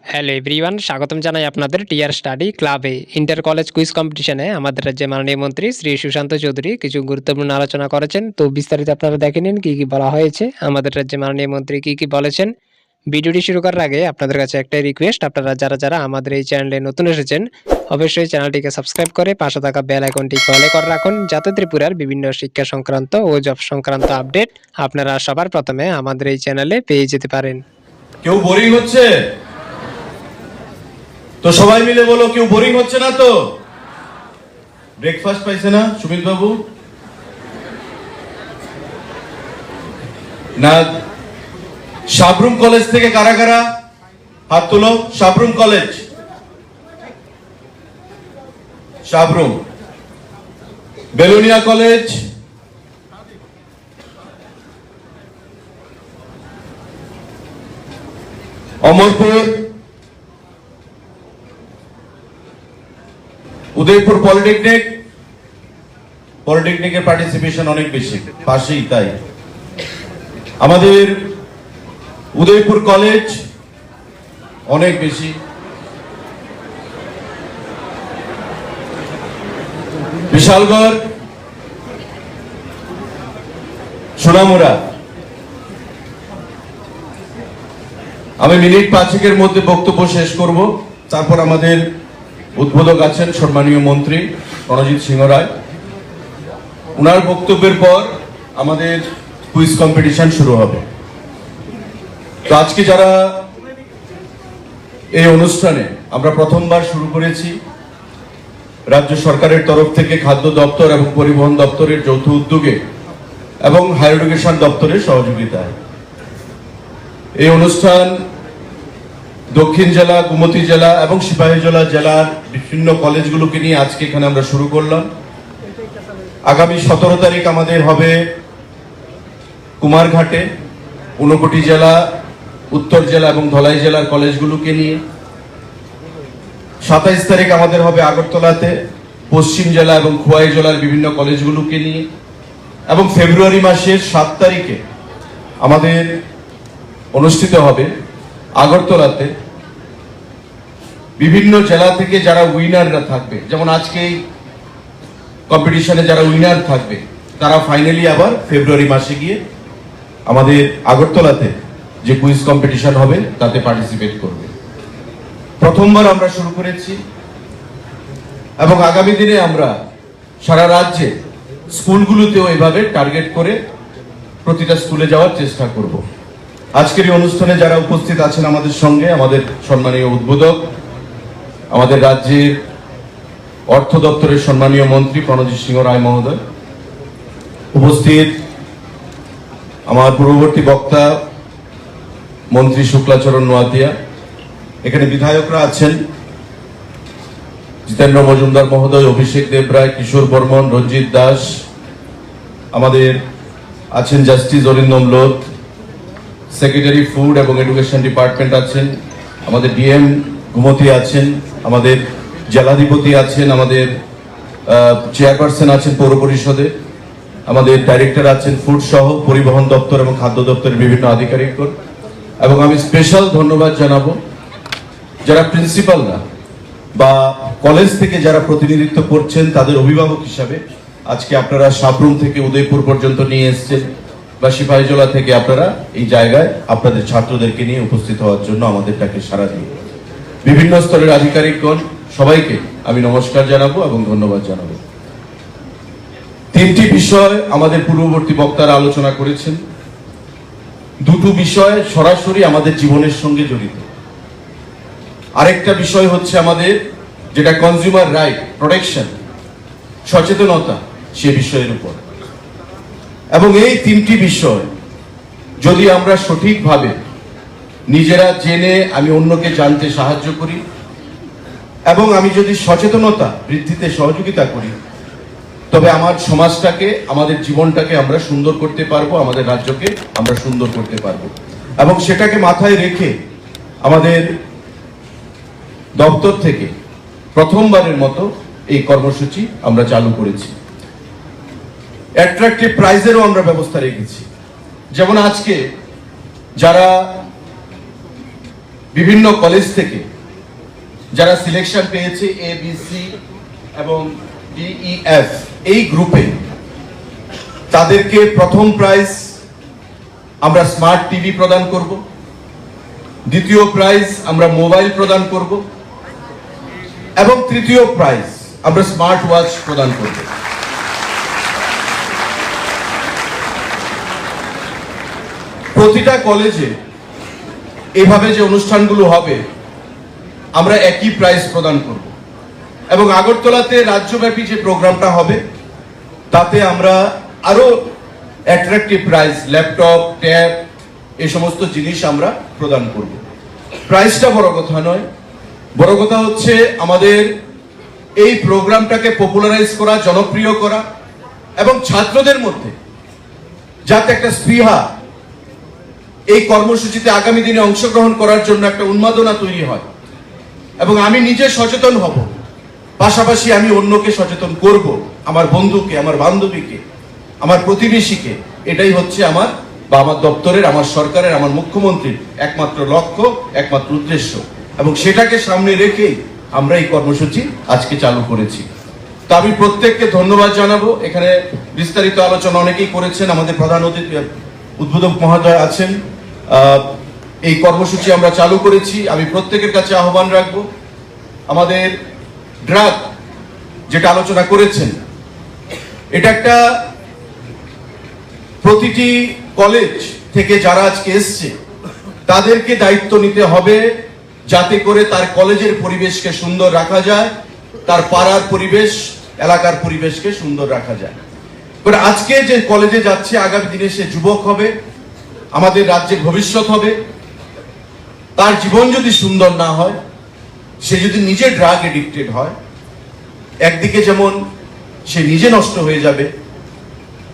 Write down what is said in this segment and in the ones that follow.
Hello everyone, স্বাগতম জানাই আপনাদের টিআর স্টাডি ক্লাবে ইন্টার কলেজ কুইজ কম্পিটিশনে। আমাদের রাজ্যের মাননীয় মন্ত্রী শ্রী সুশান্ত চৌধুরী কিছু গুরুত্বপূর্ণ আলোচনা করেছেন। তো বিস্তারিত আপনারা দেখে নিন কী কী বলা হয়েছে, আমাদের রাজ্যের মাননীয় মন্ত্রী কী কী বলেছেন। ভিডিওটি শুরু করার আগে আপনাদের কাছে একটাই রিকোয়েস্ট, আপনারা যারা যারা আমাদের এই চ্যানেলে নতুন এসেছেন অবশ্যই চ্যানেলটিকে সাবস্ক্রাইব করে পাশে থাকা বেল আইকনটি কলে করে রাখুন, যাতে ত্রিপুরার বিভিন্ন শিক্ষা সংক্রান্ত ও জব সংক্রান্ত আপডেট আপনারা সবার প্রথমে আমাদের এই চ্যানেলে পেয়ে যেতে পারেন। কেউ বোরিং হচ্ছে তো সবাই মিলে বলো, কেউ বোরিং হচ্ছে না তো? ব্রেকফাস্ট পাইছে না সুমিত বাবু? না। সাবরুম কলেজ থেকে কারা কারা হাত তুলো? Sabroom college, Sabroom. Belonia college, Amarpur, Udaipur polytechnic. পলিটেকনিকের পার্টিসিপেশন অনেক বেশি, পাশেই তাই। আমাদের উদয়পুর কলেজ অনেক বেশি। বিশালগড়, সোনামুড়া। আমি মিনিট 5-এর মধ্যে বক্তব্য শেষ করব। তারপর আমাদের উদ্বোধক আছেন সম্মানীয় মন্ত্রী রণজিৎ সিংহ রায়। ওনার বক্তব্যের পর আমাদের কুইজ কম্পিটিশন শুরু হবে। তো আজকে যারা এই অনুষ্ঠানে আমরা প্রথমবার শুরু করেছি, রাজ্য সরকারের তরফ থেকে খাদ্য দপ্তর এবং পরিবহন দপ্তরের যৌথ উদ্যোগে এবং হায়ার এডুকেশন দপ্তরের সহযোগিতায় এই অনুষ্ঠান দক্ষিণ জেলা, গোমতী জেলা এবং সিপাহীজলা জেলার বিভিন্ন কলেজগুলোকে নিয়ে আজকে এখানে আমরা শুরু করলাম। আগামী 17 তারিখ আমাদের হবে কুমারঘাটে, ঊনকোটি জেলা, উত্তর জেলা এবং ধলাই জেলার কলেজগুলোকে নিয়ে। 27 তারিখ আমাদের হবে আগরতলাতে, পশ্চিম জেলা এবং খোয়াই জেলার বিভিন্ন কলেজগুলোকে নিয়ে। এবং ফেব্রুয়ারি মাসের 7 তারিখে আমাদের অনুষ্ঠিত হবে আগরতলাতে বিভিন্ন জেলা থেকে যারা উইনাররা থাকবে, যেমন আজকে এই কম্পিটিশনে যারা উইনার থাকবে তারা ফাইনালি আবার ফেব্রুয়ারি মাসে গিয়ে আমাদের আগরতলাতে যে কুইজ কম্পিটিশন হবে তাতে পার্টিসিপেট করবে। প্রথমবার আমরা শুরু করেছি এবং আগামী দিনে আমরা সারা রাজ্যে স্কুলগুলোতেও এভাবে টার্গেট করে প্রতিটা স্কুলে যাওয়ার চেষ্টা করব। আজকের এই অনুষ্ঠানে যারা উপস্থিত আছেন আমাদের সঙ্গে, আমাদের সম্মানীয় উদ্বোধক, আমাদের রাজ্যের অর্থ দপ্তরের সম্মানীয় মন্ত্রী প্রণজিৎ সিংহ রায় মহোদয় উপস্থিত, আমার পূর্ববর্তী বক্তা মন্ত্রী শুক্লাচরণ নোয়াতিয়া, এখানে বিধায়করা আছেন জিতেন্দ্র মজুমদার মহোদয়, অভিষেক দেবরায়, কিশোর বর্মন, রঞ্জিত দাস, আমাদের আছেন justice Arindam Lodh, secretary food এবং এডুকেশন ডিপার্টমেন্ট আছেন, আমাদের ডিএম গোমতী আছেন, আমাদের জেলাধিপতি আছেন, আমাদের চেয়ারপারসন আছেন পৌর পরিষদে, আমাদের ডাইরেক্টর আছেন ফুড সহ পরিবহন দপ্তর এবং খাদ্য দপ্তরের বিভিন্ন আধিকারিকগণ। এবং আমি স্পেশাল ধন্যবাদ জানাবো যারা প্রিন্সিপালরা বা কলেজ থেকে যারা প্রতিনিধিত্ব করছেন তাদের অভিভাবক হিসাবে আজকে আপনারা সাবরুম থেকে উদয়পুর পর্যন্ত নিয়ে এসেছেন, বা সিপাহীজলা থেকে আপনারা এই জায়গায় আপনাদের ছাত্রদেরকে নিয়ে উপস্থিত হওয়ার জন্য আমাদের ডাকে সাড়া দিয়ে বিভিন্ন স্তরের আধিকারিকগণ সবাইকে আমি নমস্কার জানাবো এবং ধন্যবাদ জানাবো। 3টি বিষয় আমাদের পূর্ববর্তী বক্তারা আলোচনা করেছেন। 2টো বিষয় সরাসরি আমাদের জীবনের সঙ্গে জড়িত, আরেকটা বিষয় হচ্ছে আমাদের যেটা কনজিউমার রাইট প্রোটেকশন, সচেতনতা সে বিষয়ের উপর। এবং এই 3টি বিষয় যদি আমরা সঠিকভাবে নিজেরা জেনে আমি অন্যকে জানতে সাহায্য করি এবং আমি যদি সচেতনতা বৃদ্ধিতে সহযোগিতা করি, তবে আমার সমাজটাকে, আমাদের জীবনটাকে আমরা সুন্দর করতে পারবো, আমাদের রাজ্যকে আমরা সুন্দর করতে পারবো। এবং সেটাকে মাথায় রেখে আমাদের দপ্তর থেকে প্রথমবারের মতো এই কর্মসূচি আমরা চালু করেছি। অ্যাট্রাকটিভ প্রাইজেরও আমরা ব্যবস্থা রেখেছি। যেমন আজকে যারা বিভিন্ন কলেজ থেকে যারা সিলেকশন পেয়েছে এ বি সি এবং DEF এই গ্রুপে, তাদেরকে প্রথম প্রাইজ আমরা স্মার্ট টিভি প্রদান করব, দ্বিতীয় প্রাইজ আমরা মোবাইল প্রদান করব এবং তৃতীয় প্রাইজ আমরা স্মার্ট ওয়াচ প্রদান করব। প্রতিটা কলেজে এভাবে যে অনুষ্ঠানগুলো হবে আমরা একই প্রাইজ প্রদান করব এবং আগরতলাতে রাজ্যব্যাপী যে প্রোগ্রামটা হবে তাতে আমরা আরো অ্যাট্রাকটিভ প্রাইজ, ল্যাপটপ, ট্যাব, এই সমস্ত জিনিস আমরা প্রদান করব। প্রাইজটা বড় কথা নয়, বড় কথা হচ্ছে আমাদের এই প্রোগ্রামটাকে পপুলারাইজ করা, জনপ্রিয় করা এবং ছাত্রদের মধ্যে যাতে একটা স্পৃহা এই কর্মসূচিতে আগামী দিনে অংশগ্রহণ করার জন্য একটা উন্মাদনা তৈরি হয় এবং আমি নিজে সচেতন হব, পাশাপাশি আমি অন্যকে সচেতন করব, আমার বন্ধুকে, আমার বান্ধবীকে, আমার প্রতিবেশীকে। এটাই হচ্ছে আমার বা আমার দপ্তরের, আমার সরকারের, আমার মুখ্যমন্ত্রীর একমাত্র লক্ষ্য, একমাত্র উদ্দেশ্য এবং সেটাকে সামনে রেখেই আমরা এই কর্মসূচি আজকে চালু করেছি। তো আমি প্রত্যেককে ধন্যবাদ জানাবো। এখানে বিস্তারিত আলোচনা অনেকেই করেছেন, আমাদের প্রধান অতিথি উদ্বোধক মহোদয় আছেন। এই কর্মসূচি আমরা চালু করেছি। আমি প্রত্যেকের কাছে আহ্বান রাখবো, আমাদের ড্রাগ যেটা আলোচনা করেছেন, এটা একটা প্রতিটি কলেজ থেকে যারা আজকে এসছে তাদেরকে দায়িত্ব নিতে হবে যাতে করে তার কলেজের পরিবেশকে সুন্দর রাখা যায়, তার পাড়ার পরিবেশ, এলাকার পরিবেশকে সুন্দর রাখা যায়। আজকে যে কলেজে যাচ্ছে আগামী দিনে সে যুবক হবে, আমাদের রাজ্যের ভবিষ্যৎ হবে। তার জীবন যদি সুন্দর না হয়, সে যদি নিজে ড্রাগ এডিক্টেড হয়, একদিকে যেমন সে নিজে নষ্ট হয়ে যাবে,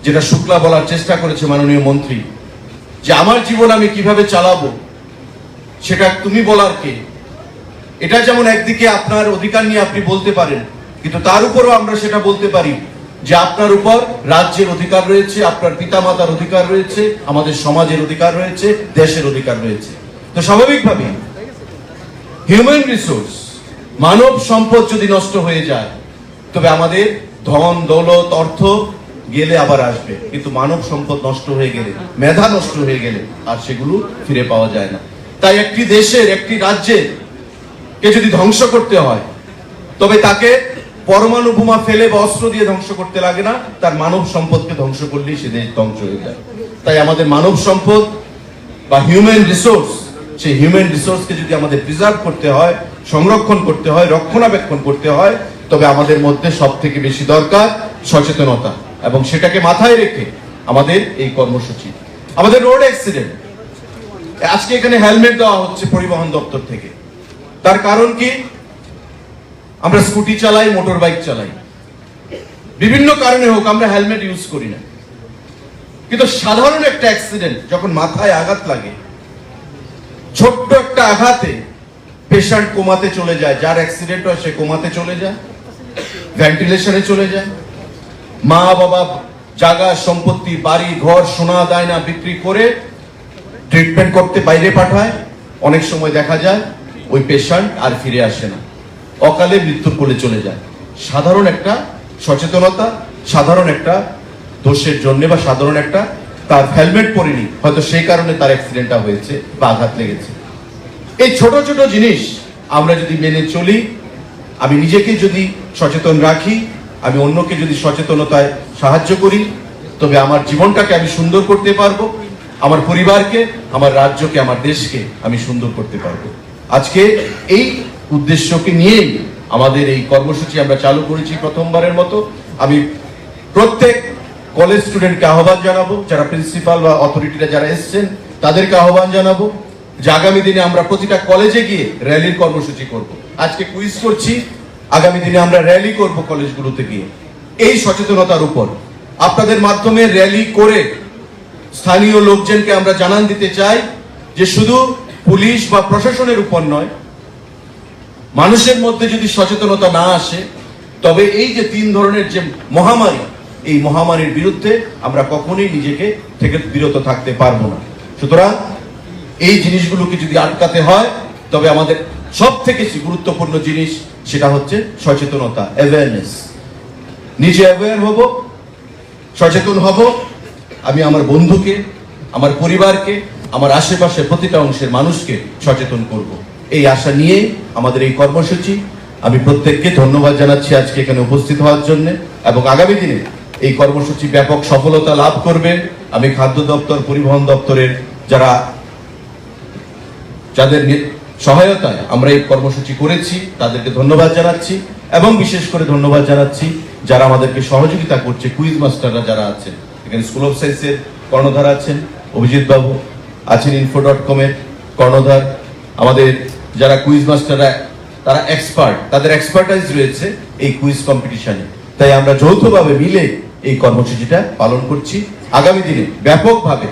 যেটা শুক্লা বলার চেষ্টা করেছে মাননীয় মন্ত্রী, যে আমার জীবন আমি কিভাবে চালাবো সেটা তুমি বলার কে। এটা যেমন একদিকে আপনার অধিকার নিয়ে আপনি বলতে পারেন, কিন্তু তার উপরও আমরা সেটা বলতে পারি যে আপনার উপর রাজ্যের অধিকার রয়েছে, আপনার পিতামাতার অধিকার রয়েছে, আমাদের সমাজের অধিকার রয়েছে, দেশের অধিকার রয়েছে। তো স্বাভাবিকভাবে হিউম্যান রিসোর্স, মানব সম্পদ যদি নষ্ট হয়ে যায়, তবে আমাদের ধন দৌলত অর্থ গেলে আবার আসবে, কিন্তু মানব সম্পদ নষ্ট হয়ে গেলে, মেধা নষ্ট হয়ে গেলে আর সেগুলো ফিরে পাওয়া যায় না। তাই একটি দেশের, একটি রাজ্যের কে যদি ধ্বংস করতে হয়, তবে তাকে পরমাণু বোমা ফেলে বা অস্ত্র দিয়ে ধ্বংস করতে লাগে না, তার মানব সম্পদকে ধ্বংস করলেই সে দেশ ধ্বংস হয়ে যায়। তাই আমাদের মানব সম্পদ বা হিউম্যান রিসোর্স, সেই হিউম্যান রিসোর্সকে যদি আমাদের প্রিজার্ভ করতে হয়, সংরক্ষণ করতে হয়, রক্ষণাবেক্ষণ করতে হয়, তবে আমাদের মধ্যে সব থেকে বেশি দরকার সচেতনতা এবং সেটাকে মাথায় রেখে আমাদের এই কর্মসূচি। আমাদের রোড অ্যাক্সিডেন্ট, আজকে এখানে হেলমেট দেওয়া হচ্ছে পরিবহন দপ্তর থেকে। তার কারণ কি? আমরা স্কুটি চালাই, মোটর বাইক চালাই, বিভিন্ন কারণে হোক আমরা হেলমেট ইউজ করি না। কিন্তু সাধারণ একটা অ্যাক্সিডেন্ট যখন মাথায় আঘাত লাগে, ছোট্ট একটা আঘাতে পেশেন্ট কোমাতে চলে যায়, যার অ্যাক্সিডেন্ট হয় সে কোমাতে চলে যায়, ভেন্টিলেশনে চলে যায়। মা বাবা জায়গা সম্পত্তি, বাড়ি ঘর, সোনা দায়না বিক্রি করে ট্রিটমেন্ট করতে বাইরে পাঠায়। অনেক সময় দেখা যায় ওই পেশেন্ট আর ফিরে আসে না, অকালে মৃত্যুর কোলে চলে যায়। সাধারণ একটা সচেতনতা, সাধারণ একটা দোষের জন্য বা সাধারণ একটা তার হেলমেট পরেনি, হয়তো সেই কারণে তার অ্যাক্সিডেন্টটা হয়েছে বা আঘাত লেগেছে। এই ছোট ছোট জিনিস আমরা যদি মেনে চলি, আমি নিজেকে যদি সচেতন রাখি, আমি অন্যকে যদি সচেতনতায় সাহায্য করি, তবে আমার জীবনটাকে আমি সুন্দর করতে পারবো, আমার পরিবারকে, আমার রাজ্যকে, আমার দেশকে আমি সুন্দর করতে পারবো। আজকে এই উদ্দেশ্যকে নিয়েই আমাদের এই কর্মসূচি আমরা চালু করেছি প্রথমবারের মতো। আমি প্রত্যেক কলেজ স্টুডেন্টকে আহ্বান জানাবো, যারা প্রিন্সিপাল বা অথরিটিরা যারা এসছেন তাদেরকে আহ্বান জানাবো যে আগামী দিনে আমরা প্রতিটা কলেজে গিয়ে র্যালির কর্মসূচি করব। আজকে কুইজ করছি, আগামী দিনে আমরা র্যালি করব কলেজগুলোতে গিয়ে এই সচেতনতার উপর। আপনাদের মাধ্যমে র্যালি করে স্থানীয় লোকজনকে আমরা জানান দিতে চাই যে শুধু পুলিশ বা প্রশাসনের উপর নয়, মানুষের মধ্যে যদি সচেতনতা না আসে, তবে এই যে 3 ধরনের যে মহামারী, এই মহামারীর বিরুদ্ধে আমরা কখনোই নিজেকে থেকে বিরত থাকতে পারবো না। সুতরাং এই জিনিসগুলোকে যদি আটকাতে হয়, তবে আমাদের সব থেকে গুরুত্বপূর্ণ জিনিস সেটা হচ্ছে সচেতনতা, অ্যাওয়ারনেস। নিজে অ্যাওয়্যার হব, সচেতন হব, আমি আমার বন্ধুকে, আমার পরিবারকে, আমার আশেপাশে প্রতিটা অংশের মানুষকে সচেতন করব। এই আশা নিয়ে আমাদের এই কর্মসূচি। আমি প্রত্যেককে ধন্যবাদ জানাচ্ছি আজকে এখানে উপস্থিত হওয়ার জন্য, এবং আগামী দিনে এই কর্মসূচি ব্যাপক সফলতা লাভ করবে। আমি খাদ্য দপ্তর, পরিবহন দপ্তরের যাদের সহায়তায় আমরা এই কর্মসূচি করেছি তাদেরকে ধন্যবাদ জানাচ্ছি, এবং বিশেষ করে ধন্যবাদ জানাচ্ছি যারা আমাদেরকে সহযোগিতা করছে, কুইজ মাস্টাররা যারা আছেন। এখানে স্কুল অফ সায়েন্সের কর্ণধার আছেন অভিজিৎ বাবু, আছেন info.com এর কর্ণধার। আমাদের যারা কুইজ মাস্টাররা তারা এক্সপার্ট, তাদের এক্সপার্টাইজ রয়েছে এই কুইজ কম্পিটিশনে। তাই আমরা যৌথভাবে মিলে এই কর্মসূচিটা পালন করছি। আগামী দিনে ব্যাপকভাবে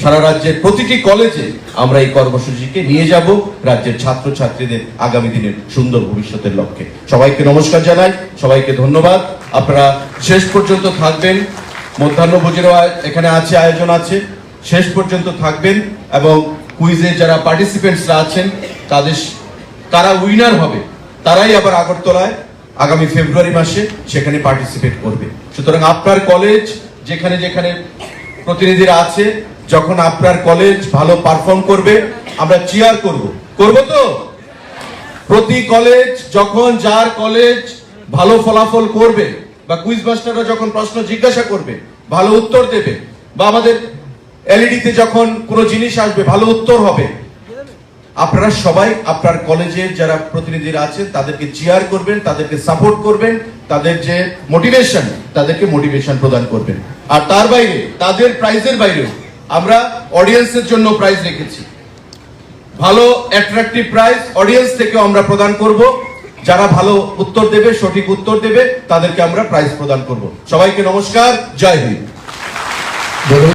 সারা রাজ্যের প্রতিটি কলেজে আমরা এই কর্মসূচিকে নিয়ে যাব রাজ্যের ছাত্রছাত্রীদের আগামী দিনের সুন্দর ভবিষ্যতের লক্ষ্যে। সবাইকে নমস্কার জানাই, সবাইকে ধন্যবাদ। আপনারা শেষ পর্যন্ত থাকবেন, মধ্যাহ্নভোজেরও এখানে আছে, আয়োজন আছে, শেষ পর্যন্ত থাকবেন, এবং কুইজে যারা পার্টিসিপেন্টসরা আছেন তারা উইনার হবে, তারাই আবার আগরতলায় আগামী ফেব্রুয়ারি মাসে সেখানে পার্টিসিপেট করবে। সুতরাং আপনার কলেজ যেখানে যেখানে প্রতিনিধিরা আছে, যখন আপনার কলেজ ভালো পারফর্ম করবে আমরা চিয়ার করব তো। প্রতি কলেজ যখন যার কলেজ ভালো ফলাফল করবে, বা কুইজ মাস্টাররা যখন প্রশ্ন জিজ্ঞাসা করবে ভালো উত্তর দেবে, বা আমাদের এলইডিতে যখন কোনো জিনিস আসবে ভালো উত্তর হবে, আপনারা সবাই আপনার কলেজের যারা প্রতিনিধিরা আছেন তাদেরকে চিয়ার করবেন, তাদেরকে সাপোর্ট করবেন, তাদের যে মোটিভেশন তাদেরকে মোটিভেশন প্রদান করবেন। আর তার বাইরে তাদের প্রাইজের বাইরেও আমরা অডিয়েন্সের জন্য প্রাইজ রেখেছি, ভালো অ্যাট্রাকটিভ প্রাইজ অডিয়েন্স থেকেও আমরা প্রদান করব। যারা ভালো উত্তর দেবে, সঠিক উত্তর দেবে, তাদেরকে আমরা প্রাইজ প্রদান করব। সবাইকে নমস্কার, জয় হিন্দ।